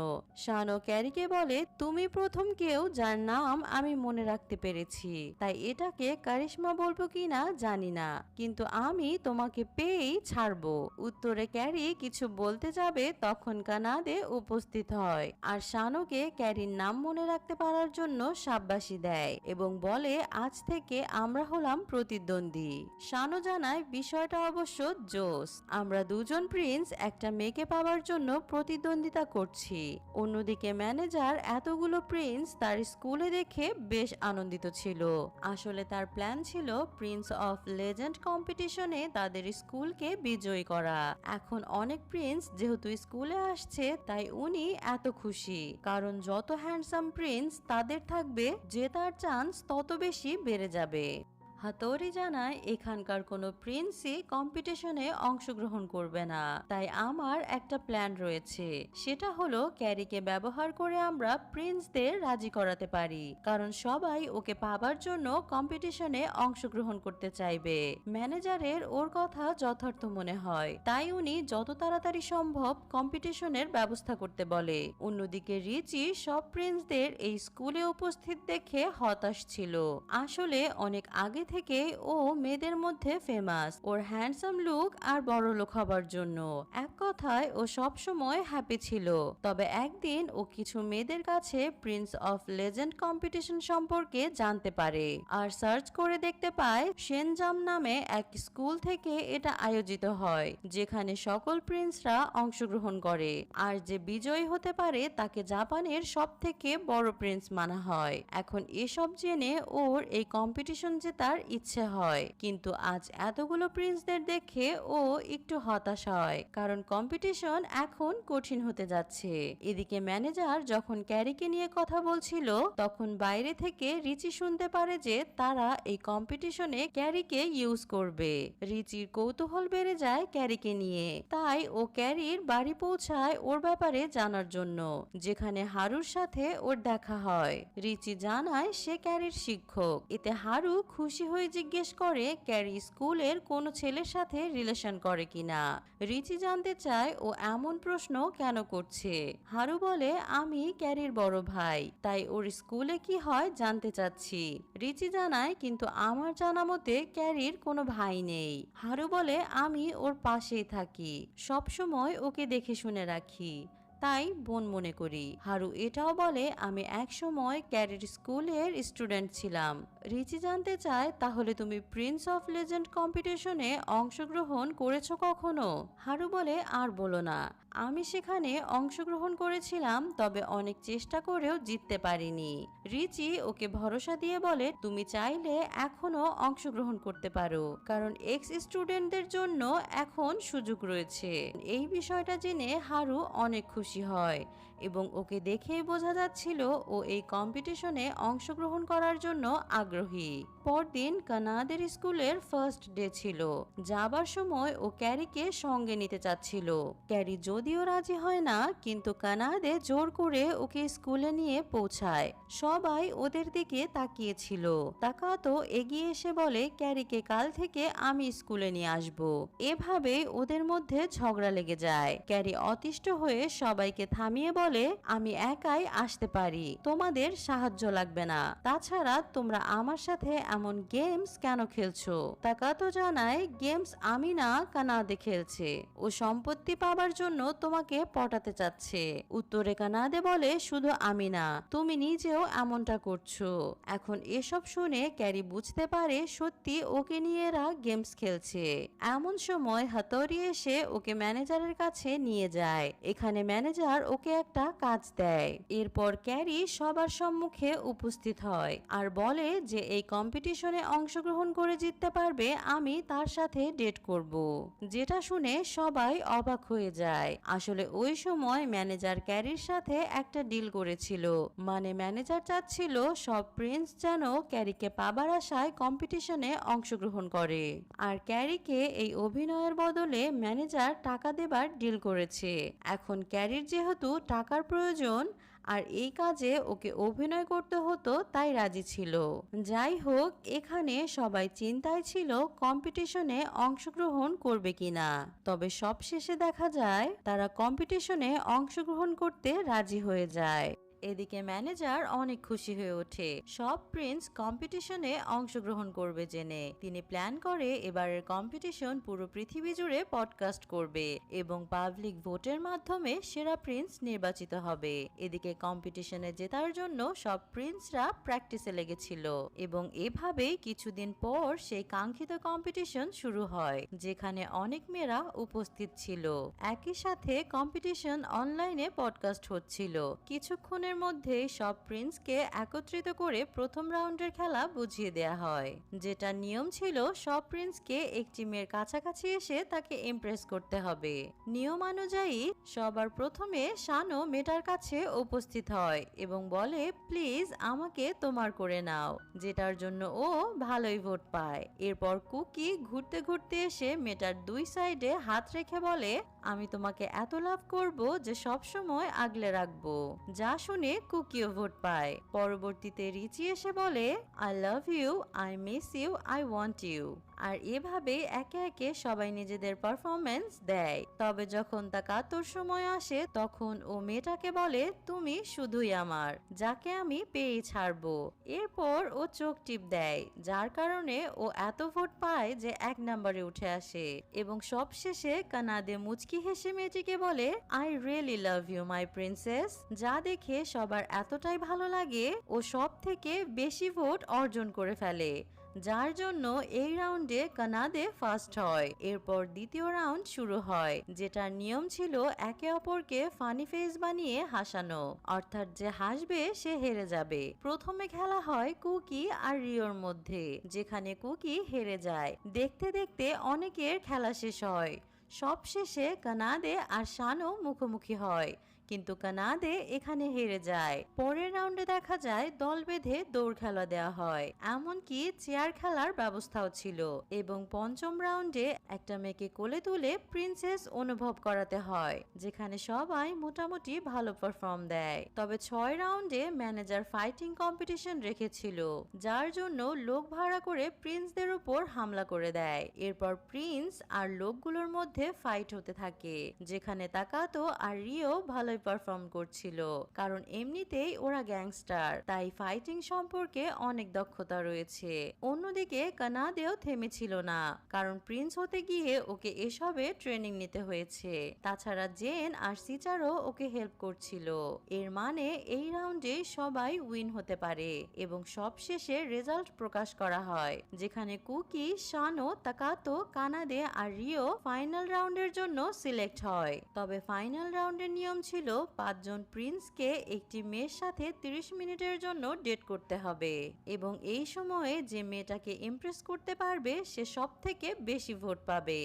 [SPEAKER 1] শানু ক্যারিকে বলে তুমি প্রথম কেউ যার নাম আমি মনে রাখতে পেরেছি, তাই এটাকে কারিশমা বলবো কিনা জানি না, কিন্তু আমি তোমাকে পেয়েই ছাড়বো। উত্তরে ক্যারি কিছু বলতে যাবে তখন কানাডে উপস্থিত হয় আর শানুকে ক্যারির নাম মনে রাখতে পারার জন্য শাবাশি দেয় এবং বলে আজ থেকে আমরা হলাম প্রতিদ্বন্দ্বী। শানু জানায় বিষয়টা অবশ্য জোস, আমরা দুজন প্রিন্স একটা মেয়েকে পাওয়ার জন্য প্রতিদ্বন্দ্বিতা করছি। অন্যদিকে ম্যানেজার এতগুলো প্রিন্স তার স্কুলে দেখে বেশ আনন্দিত ছিল। আসলে তার প্ল্যান ছিল প্রিন্স অফ লেজেন্ড কম্পিটিশনে তাদের স্কুলকে বিজয়ী করা। এখন অনেক প্রিন্স যেহেতু স্কুলে আসছে তাই উনি এত খুশি, কারণ যত হ্যান্ডসাম প্রিন্স তাদের থাকবে জেতার চান্স তত বেশি বেড়ে যাবে। হাতোরি জানায় এখানকার কোনো প্রিন্সই কম্পিটিশনে অংশগ্রহণ করবে না, তাই আমার একটা প্ল্যান রয়েছে, সেটা হলো ক্যারিকে ব্যবহার করে আমরা প্রিন্সদের রাজি করাতে পারি, কারণ সবাই ওকে পাবার জন্য কম্পিটিশনে অংশগ্রহণ করতে চাইবে। ম্যানেজারের ওর কথা যথার্থ মনে হয়, তাই উনি যত তাড়াতাড়ি সম্ভব কম্পিটিশনের ব্যবস্থা করতে বলে। অন্যদিকে রিচি সব প্রিন্সদের এই স্কুলে উপস্থিত দেখে হতাশ ছিল। আসলে অনেক আগে থেকে ও মেয়েদের মধ্যে ফেমাস ওর হ্যান্ডসাম লুক আর বড়লোক হবার জন্য। এক কথায় ও সবসময় হ্যাপি ছিল। তবে একদিন ও কিছু মেয়েদের কাছে প্রিন্স অফ লেজেন্ড কম্পিটিশন সম্পর্কে জানতে পারে আর সার্চ করে দেখতে পায় সেনজাম নামে এক স্কুল থেকে এটা আয়োজিত হয়, যেখানে সকল প্রিন্সরা অংশগ্রহণ করে আর যে বিজয়ী হতে পারে তাকে জাপানের সবথেকে বড় প্রিন্স মানা হয়। এখন এসব জেনে ওর এই কম্পিটিশন জেতার ইচ্ছে হয়, কিন্তু আজ এতগুলো প্রিন্সদের দেখে ও একটু হতাশ হয়, কারণ কম্পিটিশন এখন কঠিন হতে যাচ্ছে। এদিকে ম্যানেজার যখন ক্যারিকে নিয়ে কথা বলছিল তখন বাইরে থেকে রিচি শুনতে পারে যে তারা এই কম্পিটিশনে ক্যারিকে ইউজ করবে। রিচির কৌতূহল বেড়ে যায় ক্যারিকে নিয়ে, তাই ও ক্যারির বাড়ি পৌঁছায় ওর ব্যাপারে জানার জন্য, যেখানে হারুর সাথে ওর দেখা হয়। রিচি জানায় সে ক্যারির শিক্ষক। এতে হারু খুশি হয়ে জিজ্ঞেস করে ক্যারি স্কুলের কোনো ছেলের সাথে রিলেশন করে কিনা। রিচি জানতে চায় ও এমন প্রশ্ন কেন করছে। হারু বলে আমি ক্যারির বড় ভাই, তাই ওর স্কুলে কি হয় জানতে চাচ্ছি। রিচি জানায় কিন্তু আমার জানা মতে ক্যারির কোনো ভাই নেই। হারু বলে আমি ওর পাশেই থাকি, সব সময় ওকে দেখে শুনে রাখি, তাই বোন মনে করি। হারু এটাও বলে আমি একসময় ক্যারির স্কুলের স্টুডেন্ট ছিলাম। রিচি জানতে চায় তাহলে তুমি প্রিন্স অফ লেজেন্ড কম্পিটিশনে অংশগ্রহণ করেছো কখনো? হারু বলে আর বলো না, আমি সেখানে অংশগ্রহণ করেছিলাম, তবে অনেক চেষ্টা করেও জিততে পারিনি। রিচি ওকে ভরসা দিয়ে বলে তুমি চাইলে এখনো অংশগ্রহণ করতে পারো, কারণ এক্স স্টুডেন্টদের জন্য এখন সুযোগ রয়েছে। এই বিষয়টা জেনে হারু অনেক খুশি হয় এবং ওকে দেখেই বোঝা যাচ্ছিল ও এই কম্পিটিশনে অংশগ্রহণ করার জন্য আগ্রহী। পরদিন কানাদের স্কুলের ফার্স্ট ডে ছিল। যাবার সময় ও ক্যারিকে সঙ্গে নিতে চাচ্ছিল। ক্যারি যদিও রাজি হয় না, কিন্তু কানাদে জোর করে ওকে স্কুলে নিয়ে পৌঁছায়। সবাই ওদের দিকে তাকিয়েছিল। তাকাতো এগিয়ে এসে বলে ক্যারিকে কাল থেকে আমি স্কুলে নিয়ে আসব। এভাবে ওদের মধ্যে ঝগড়া লেগে যায়। ক্যারি অতিষ্ঠ হয়ে সবাইকে থামিয়ে বলে আমি একাই আসতে পারি, তোমাদের সাহায্য লাগবে না। তাছাড়া তোমরা আমার সাথে এমন গেমস কেন খেলছো? তাকাতো জানায় গেমস আমি না, কানাদে খেলছে। ও সম্পত্তি পাবার জন্য তোমাকে পটাতে চাচ্ছে। উত্তরে কানাদে বলে শুধু আমি না, তুমি নিজেও এমনটা করছো। এখন এসব শুনে ক্যারি বুঝতে পারে সত্যি ওকে নিয়ে এরা গেমস খেলছে। এমন সময় হাতরি এসে ওকে ম্যানেজারের কাছে নিয়ে যায়। এখানে ম্যানেজার ওকে একটা কাজ দেয়। এরপর ক্যারি সবার সম্মুখে উপস্থিত হয় আর বলে যে এই কম্পিটিশনে অংশগ্রহণ করে জিততে পারবে আমি তার সাথে ডেট করব। যেটা শুনে সবাই অবাক হয়ে যায়। আসলে ওই সময় ম্যানেজার ক্যারির সাথে একটা ডিল করেছিল, মানে ম্যানেজার চাচ্ছিল সব প্রিন্স যেন ক্যারিকে পাবার আশায় কম্পিটিশনে অংশগ্রহণ করে, আর ক্যারিকে এই অভিনয়ের বদলে ম্যানেজার টাকা দেবার ডিল করেছে। এখন ক্যারির যেহেতু টাকার প্রয়োজন আর এই কাজে ওকে অভিনয় করতে হতো, তাই রাজি ছিল। যাই হোক, এখানে সবাই চিন্তায় ছিল কম্পিটিশনে অংশগ্রহণ করবে কিনা। তবে সবশেষে দেখা যায় তারা কম্পিটিশনে অংশগ্রহণ করতে রাজি হয়ে যায়। এদিকে ম্যানেজার অনেক খুশি হয়ে ওঠে সব প্রিন্স কম্পিটিশনে অংশগ্রহণ করবে জেনে। তিনি প্ল্যান করে এবারের কম্পিটিশন পুরো পৃথিবী জুড়ে পডকাস্ট করবে এবং পাবলিক ভোটের মাধ্যমে সেরা প্রিন্স নির্বাচিত হবে। এদিকে কম্পিটিশনে জেতার জন্য সব প্রিন্সরা প্র্যাকটিসে লেগেছিল এবং এভাবেই কিছুদিন পর সেই কাঙ্ক্ষিত কম্পিটিশন শুরু হয়, যেখানে অনেক মেয়েরা উপস্থিত ছিল। একই সাথে কম্পিটিশন অনলাইনে পডকাস্ট হচ্ছিল। কিছুক্ষণের মধ্যে সব প্রিন্সকে একত্রিত করে প্রথম রাউন্ডের খেলা বুঝিয়ে দেয়া হয়, যেটা নিয়ম ছিল সব প্রিন্সকে একটি মেয়ের কাছাকাছি এসে তাকে ইমপ্রেস করতে হবে। নিয়ম অনুযায়ী সবার প্রথমে শানো মেয়েটার কাছে উপস্থিত হয় এবং বলে প্লিজ আমাকে তোমার করে নাও, যেটার জন্য ও ভালোই ভোট পায়। এরপর কুকি ঘুরতে ঘুরতে এসে মেয়েটার দুই সাইডে হাত রেখে বলে আমি তোমাকে এত লাভ করব যে সব সময় আগলে রাখবো, যা শুনে কুকিও ভোট পায়। পরবর্তীতে রিচি এসে বলে I love you, I miss you, I want you. আর এভাবে একে একে সবাই নিজেদের পারফরমেন্স দেয়। তবে যখন তাকাতোর সময় আসে তখন ও মেয়েটাকে বলে, তুমি শুধুই আমার, যাকে আমি পেয়েই ছাড়বো। এরপর ও চোখ টিপ দেয়, যার কারণে ও এত ভোট পায় যে 1 নম্বরে উঠে আসে। এবং সবশেষে কানাদে মুচকি হেসে মেয়েটিকে বলে, I really love you my princess, যা দেখে সবার এতটাই ভালো লাগে ও সব থেকে বেশি ভোট অর্জন করে ফেলে, যার জন্য এই রাউন্ডে কানাদে ফার্স্ট হয়। এরপর দ্বিতীয় রাউন্ড শুরু হয়, যেটার নিয়ম ছিল একে অপরকে ফানি ফেস বানিয়ে হাসানো, অর্থাৎ যে হাসবে সে হেরে যাবে। প্রথমে খেলা হয় কুকি আর রিওর মধ্যে, যেখানে কুকি হেরে যায়। দেখতে দেখতে অনেকের খেলা শেষ হয়। সবশেষে কানাদে আর শানও মুখোমুখি হয়, কিন্তু কানাদে এখানে হেরে যায়। পরের রাউন্ডে দেখা যায় দল বেঁধে দৌড় খেলা দেওয়া হয়, এমনকি চেয়ার খেলার ব্যবস্থাও ছিল। এবং পঞ্চম রাউন্ডে একটা মেয়েকে কোলে তুলে প্রিন্সেস অনুভব করাতে হয়, যেখানে সবাই মোটামুটি ভালো পারফর্ম দেয়। তবে 6 রাউন্ডে ম্যানেজার ফাইটিং কম্পিটিশন রেখেছিল, যার জন্য লোক ভাড়া করে প্রিন্সদের উপর হামলা করে দেয়। এরপর প্রিন্স আর লোকগুলোর মধ্যে ফাইট হতে থাকে, যেখানে তাকাতো আর রিও ভালোই পারফর্ম করছিল, কারণ এমনিতেই ওরা গ্যাংস্টার, তাই ফাইটিং সম্পর্কে অনেক দক্ষতা রয়েছে। অন্যদিকে কানাদেও থেমেছিল না, কারণ প্রিন্স হতে গিয়ে ওকে এসবে ট্রেনিং নিতে হয়েছে। তাছাড়া জেন আর সিচারও ওকে হেল্প করছিল। এর মানে এই রাউন্ডে সবাই উইন হতে পারে। এবং সবশেষে রেজাল্ট প্রকাশ করা হয়, যেখানে কুকি, শানো, তাকাতো, কানাদে আর রিও ফাইনাল রাউন্ডের জন্য সিলেক্ট হয়। তবে ফাইনাল রাউন্ডের নিয়ম ছিল 5 জন প্রিন্সকে একটি মেয়ের সাথে 30 মিনিটের জন্য ডেট করতে হবে, এবং এই সময়ে যে মেয়েটাকে ইমপ্রেস করতে পারবে সে সব থেকে বেশি ভোট পাবে।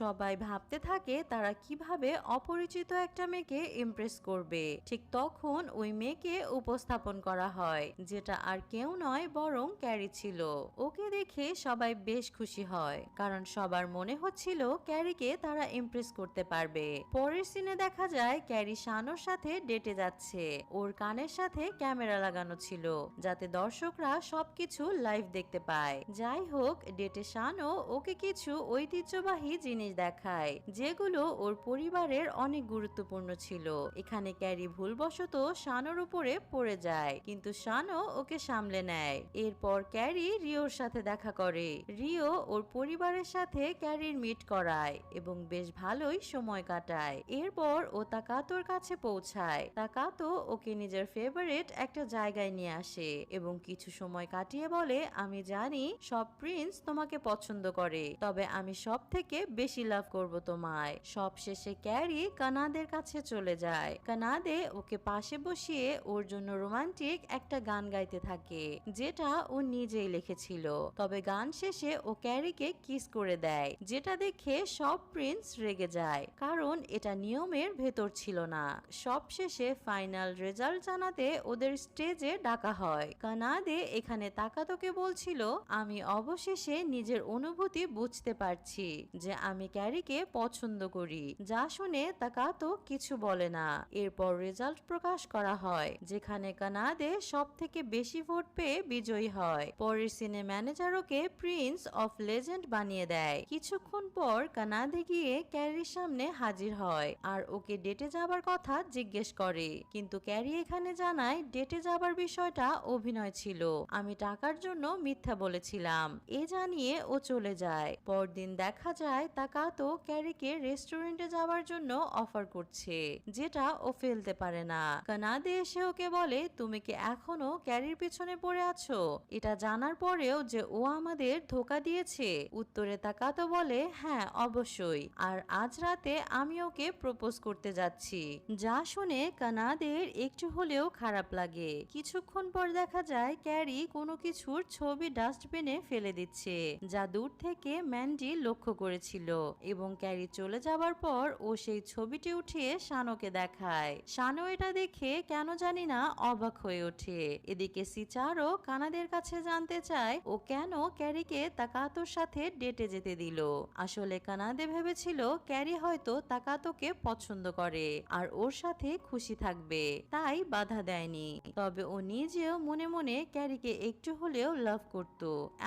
[SPEAKER 1] সবাই ভাবতে থাকে তারা কিভাবে অপরিচিত একটা মেয়েকে ইমপ্রেস করবে। ঠিক তখন ওই মেয়েকে উপস্থাপন করা হয়, যেটা আর কেউ নয় বরং ক্যারি ছিল। ওকে দেখে সবাই বেশ খুশি হয়, কারণ সবার মনে হচ্ছিল ক্যারিকে তারা ইমপ্রেস করতে পারবে। পরের সিনে দেখা যায় ক্যারি শানোর সাথে ডেটে যাচ্ছে। ওর কানের সাথে ক্যামেরা লাগানো ছিল, যাতে দর্শকরা সবকিছু লাইভ দেখতে পায়। যাই হোক, ডেটে শানো ওকে কিছু ঐতিহ্যবাহী জিনিস দেখায়, যেগুলো ওর পরিবারের অনেক গুরুত্বপূর্ণ ছিল। এখানে ক্যারি ভুলবশত শানোর উপরে পড়ে যায়, কিন্তু শানো ওকে সামলে নেয়। এরপর ক্যারি রিওর সাথে দেখা করে। রিও ওর পরিবারের সাথে ক্যারির মিট করায় এবং বেশ ভালোই সময় কাটায়। এরপর ও তাকাতোর কাছে পৌঁছায়। তাকাতো ওকে নিজের ফেভারিট একটা জায়গায় নিয়ে আসে এবং কিছু সময় কাটিয়ে বলে, আমি জানি সব প্রিন্স তোমাকে পছন্দ করে, তবে আমি সব থেকে বেশি লাভ করব তোমায়। সবশেষে ক্যারি কানাদের কাছে চলে যায়। কানাদে ওকে পাশে বসিয়ে ওর জন্য রোমান্টিক একটা গান গাইতে থাকে, যেটা ও নিজেই লিখেছিল। তবে গান শেষে ও ক্যারিকে কিস করে দেয়, যেটা দেখে সব প্রিন্স রেগে যায়, কারণ এটা নিয়মের ভেতর ছিল না। সবশেষে ফাইনাল রেজাল্ট জানাতে ওদের স্টেজে ডাকা হয়। কানাদে এখানে তাকাতোকে বলছিল, আমি অবশেষে নিজের অনুভূতি বুঝতে পারছি যে আমি ক্যারিকে পছন্দ করি। যা শুনে তাকাতো কিছু বলে না। এরপর রেজাল্ট প্রকাশ করা হয়, যেখানে কানাদে সব থেকে বেশি ভোট পেয়ে বিজয়ী হয়। পরের সিনে manager okay Prince of legend বানিয়ে দেয়। কিছুক্ষণ পর কানাদে গিয়ে ক্যারির সামনে হাজির হয় আর ওকে ডেটে যাবার কথা জিজ্ঞেস করে, কিন্তু ক্যারি এখানে জানায় ডেটে যাবার বিষয়টা অভিনয় ছিল, আমি টাকার জন্য মিথ্যা বলেছিলাম। এ জানিয়ে ও চলে যায়। পরদিন দেখা যায় তাকাতো ক্যারিকে রেস্টুরেন্টে যাওয়ার জন্য অফার করছে, যেটা ও ফেলতে পারে না। কানাদে এসে ওকে বলে, তুমি কি এখনো ক্যারির পিছনে পড়ে আছো, এটা জানার পরেও যে ও আমাদের ধোকা দিয়েছে? উত্তরে তাকাতো বলে, হ্যাঁ অবশ্যই, আর আজ রাতে আমি ওকে প্রপোজ করতে যাচ্ছি। যা শুনে কানাদের একটু হলেও খারাপ লাগে। কিছুক্ষণ পর দেখা যায় ক্যারি কোনো কিছুর ছবি ডাস্টবিনে ফেলে দিচ্ছে, যা দূর থেকে ম্যান্ডি লক্ষ্য করেছিল। এবং ক্যারি চলে যাবার পর ও সেই ছবিটি উঠিয়ে শানোকে দেখায়। শানো এটা দেখে কেন জানি না অবাক হয়ে ওঠে। এদিকে সিচারও কানাদের কাছে জানতে চায় ও কেন ক্যারিকে তাকাতোর সাথে ডেটে যেতে দিল। আসলে কানাদে ভেবেছিল ক্যারি হয়তো তাকাতোকে পছন্দ করে আর ওর সাথে খুশি থাকবে, তাই বাধা দেয়নি। তবে ও নিজেও মনে মনে ক্যারিকে একটু হলেও লাভ করত।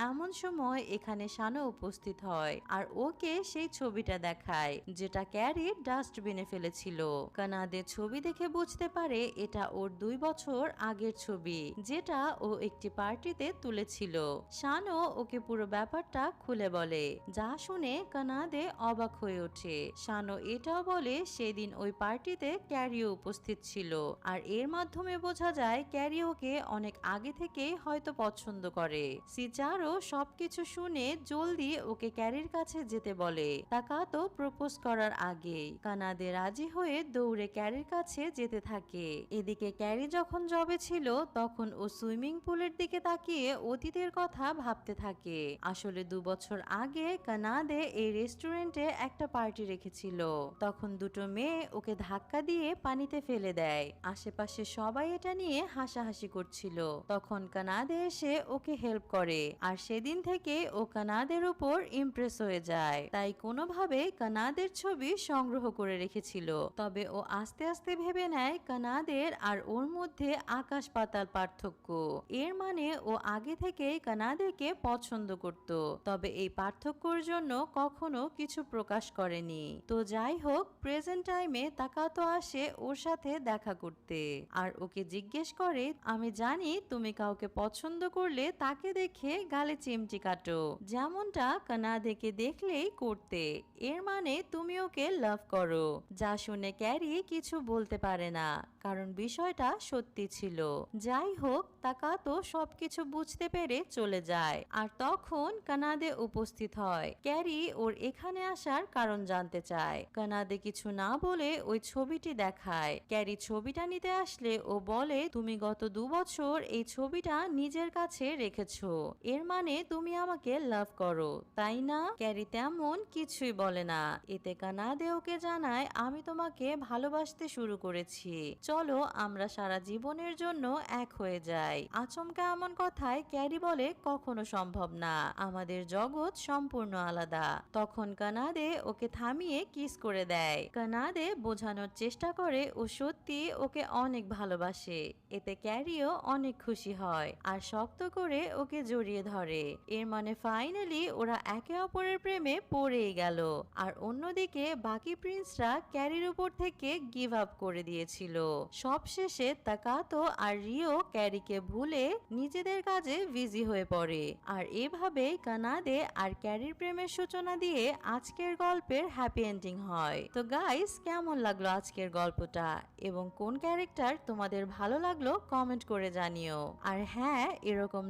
[SPEAKER 1] এমন সময় এখানে শানো উপস্থিত হয় আর ওকে সেই ছবিটা দেখায় যেটা ক্যারি ডাস্টবিনে ফেলেছিল। কানাদের ছবি দেখে বুঝতে পারে এটা ওর 2 বছর আগের ছবি যেটা ও একটি পার্টিতে তুলেছিল। শানো ওকে পুরো ব্যাপারটা খুলে বলে, যা শুনে কানাদে অবাক হয়ে ওঠে। শানো এটাও বলে সেদিন ওই পার্টিতে ক্যারিও উপস্থিত ছিল আর এর মাধ্যমে বোঝা যায় ক্যারি ওকে অনেক আগে থেকেই হয়তো পছন্দ করে। সিচারও সবকিছু শুনে জলদি ওকে ক্যারির কাছে যেতে বলে তাকাতো প্রপোজ করার আগে। কানাদে রাজি হয়ে দৌড়ে ক্যারির কাছে যেতে থাকে। এদিকে ক্যারি যখন জবে ছিল তখন ও সুইমিং পুলের দিকে তাকিয়ে অতীতের কথা ভাবতে থাকে। আসলে 2 বছর আগে কানাদে এই রেস্টুরেন্টে একটা পার্টি রেখেছিল। তখন দুটো মেয়ে ওকে ধাক্কা দিয়ে পানিতে ফেলে দেয়। আশেপাশে সবাই এটা নিয়ে হাসাহাসি করছিল। তখন কানাদে এসে ওকে হেল্প করে আর সেদিন থেকে ও কানাদের উপর ইমপ্রেস হয়ে যায়। তাই কোনোভাবে কানাদের ছবি সংগ্রহ করে রেখেছিল। তবে ও আস্তে আস্তে ভেবে নেয় কানাদের আর ওর মধ্যে আকাশ পাতাল পার্থক্য। এর মানে ও আগে থেকেই কানাদেকে পছন্দ করত, তবে এই পার্থক্যর জন্য কখনো কিছু প্রকাশ করেনি। তো যাই হোক, প্রেজেন্ট টাইমে তাকাতো আসে ওর সাথে দেখা করতে আর ওকে জিজ্ঞেস করে, আমি জানি তুমি কাউকে পছন্দ করলে তাকে দেখে গালে চিমটি কাটো, যেমনটা কানাদেকে দেখলেই করতে। এর মানে তুমি ওকে লাভ করো। যা শুনে ক্যারি কিছু বলতে পারে না, কারণ বিষয়টা সত্যি ছিল। যাই হোক, তাকাতো সবকিছু বুঝতে পেরে চলে যায় আর তখন কানাদে উপস্থিত হয়। ক্যারি ওর এখানে আসার কারণ জানতে চায়। কানাদে কিছু না বলে ওই ছবিটি দেখায়। ক্যারি ছবিটা নিতে আসলে ও বলে, তুমি গত 2 বছর এই ছবিটা নিজের কাছে রেখেছো, এর মানে তুমি আমাকে লাভ করো, তাই না? ক্যারি তেমন কিছুই বলে না। এতে কানাদে ওকে জানায়, আমি তোমাকে ভালোবাসতে শুরু করেছি, চলো আমরা সারা জীবনের জন্য এক হয়ে যাই। আচমকা এমন কথায় ক্যারি বলে, কখনো সম্ভব না, আমাদের জগৎ সম্পূর্ণ আলাদা। তখন কানাদে ওকে থামিয়ে কিস করে দেয়। কানাদে বোঝানোর চেষ্টা করে ও সত্যি ওকে অনেক ভালোবাসে। এতে ক্যারিও অনেক খুশি হয় আর শক্ত করে ওকে জড়িয়ে ধরে। এর মানে ফাইনালি ওরা একে অপরের প্রেমে পড়েই গেল। আর অন্যদিকে বাকি প্রিন্সরা ক্যারির উপর থেকে গিভ আপ করে দিয়েছিল। সবশেষে তাকাতো আর রিও ক্যারিকে ভুলে নিজেদের কাজে বিজি হয়ে পড়ে। আর এভাবেই কানাদে আর ক্যারির প্রেমের সূচনা দিয়ে আজকের গল্পের হ্যাপি এন্ডিং হয়। তো গাইস, কেমন লাগলো আজকের গল্পটা এবং কোন ক্যারেক্টার তোমাদের ভালো লাগলো কমেন্ট করে জানিও। আর হ্যাঁ, এরকম